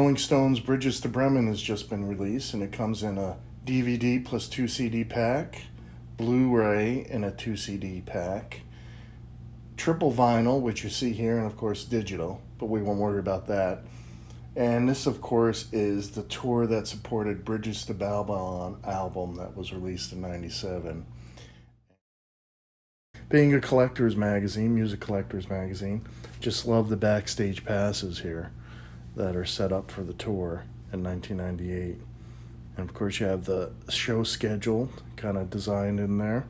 Rolling Stones' Bridges to Bremen has just been released, and it comes in a DVD plus 2 CD pack, Blu-ray in a 2 CD pack, triple vinyl, which you see here, and of course digital, but we won't worry about that. And this, of course, is the tour that supported Bridges to Babylon album that was released in '97. Being a collector's magazine, music collector's magazine, just love the backstage passes here that are set up for the tour in 1998. And of course, you have the show schedule kind of designed in there.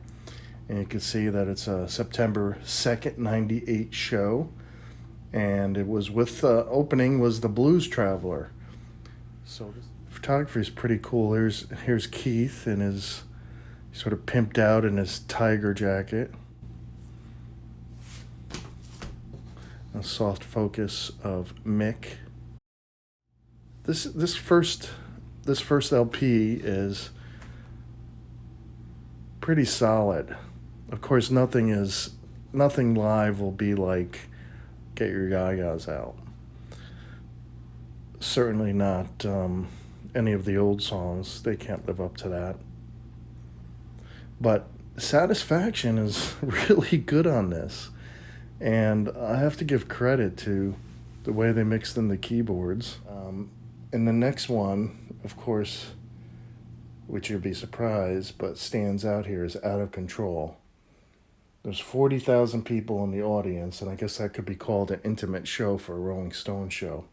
And you can see that it's a September 2nd, 98 show. And it was with the opening was the Blues Traveler. So the photography is pretty cool. Here's Keith in his sort of pimped out in his tiger jacket. A soft focus of Mick. This first LP is pretty solid. Of course, nothing live will be like Get Your Gagas Out. Certainly not any of the old songs. They can't live up to that. But Satisfaction is really good on this. And I have to give credit to the way they mixed in the keyboards. And the next one, of course, which you'd be surprised, but stands out here, is Out of Control. There's 40,000 people in the audience, and I guess that could be called an intimate show for a Rolling Stone show.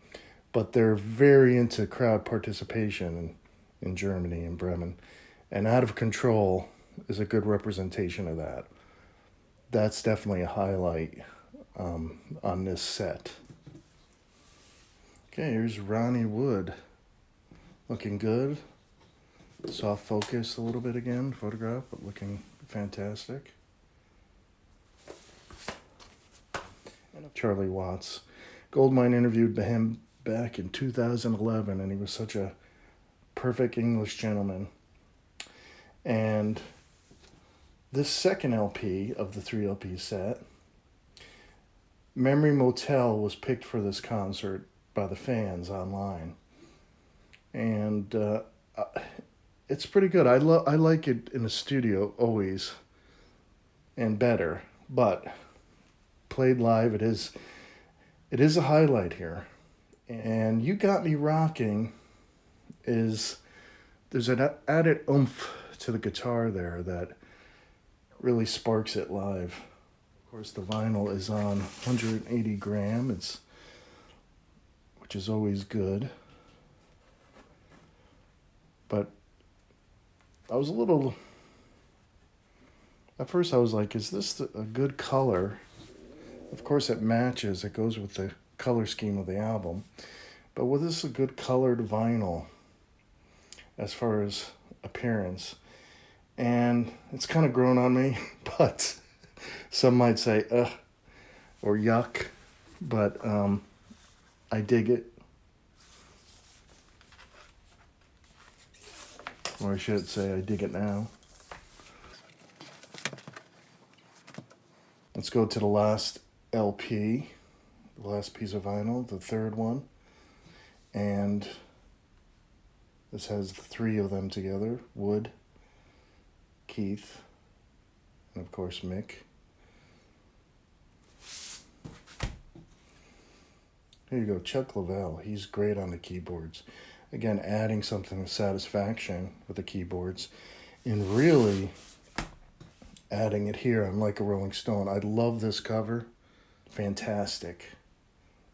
But they're very into crowd participation in Germany, in Bremen. And Out of Control is a good representation of that. That's definitely a highlight on this set. Okay, here's Ronnie Wood. Looking good. Soft focus a little bit again, photograph, but looking fantastic. And Charlie Watts. Goldmine interviewed him back in 2011, and he was such a perfect English gentleman. And this second LP of the 3 LP set, Memory Motel, was picked for this concert by the fans online. And it's pretty good. I like it in the studio always, and better. But played live, it is a highlight here. And You Got Me Rocking there's an added oomph to the guitar there that really sparks it live. Of course, the vinyl is on 180 gram, which is always good. But at first I was like, is this a good color? Of course it matches, it goes with the color scheme of the album. But was this a good colored vinyl as far as appearance? And it's kind of grown on me, but some might say, ugh, or yuck, but I dig it. Or I should say, I dig it now. Let's go to the last LP, the last piece of vinyl, the third one. And this has the 3 of them together, Wood, Keith, and of course Mick. Here you go, Chuck Leavell. He's great on the keyboards. Again, adding something to Satisfaction with the keyboards, and really adding it here on Like a Rolling Stone. I love this cover. Fantastic.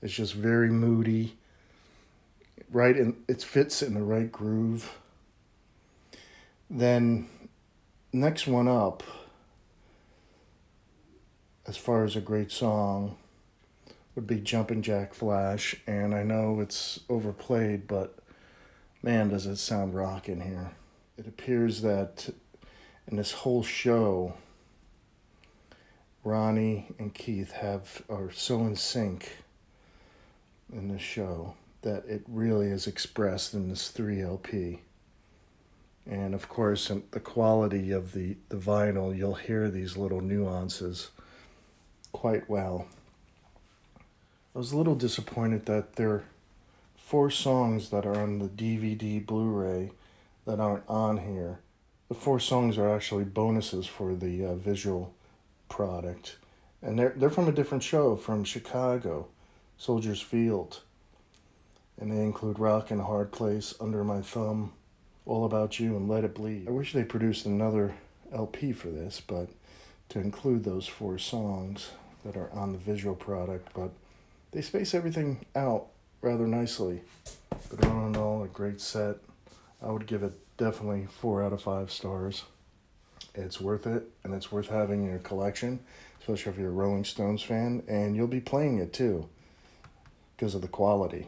It's just very moody. Right, and it fits in the right groove. Then next one up, as far as a great song, would be Jumpin' Jack Flash. And I know it's overplayed, but man, does it sound rockin' here. It appears that in this whole show, Ronnie and Keith are so in sync in this show that it really is expressed in this 3 LP. And of course, in the quality of the vinyl, you'll hear these little nuances quite well. I was a little disappointed that their 4 songs that are on the DVD Blu-ray that aren't on here. The 4 songs are actually bonuses for the visual product. And they're from a different show, from Chicago, Soldiers Field. And they include Rockin' Hard Place, Under My Thumb, All About You, and Let It Bleed. I wish they produced another LP for this, but to include those 4 songs that are on the visual product, but they space everything out rather nicely. But all in all, a great set. I would give it definitely 4 out of 5 stars. It's worth it, and it's worth having in your collection, especially if you're a Rolling Stones fan, and you'll be playing it too because of the quality.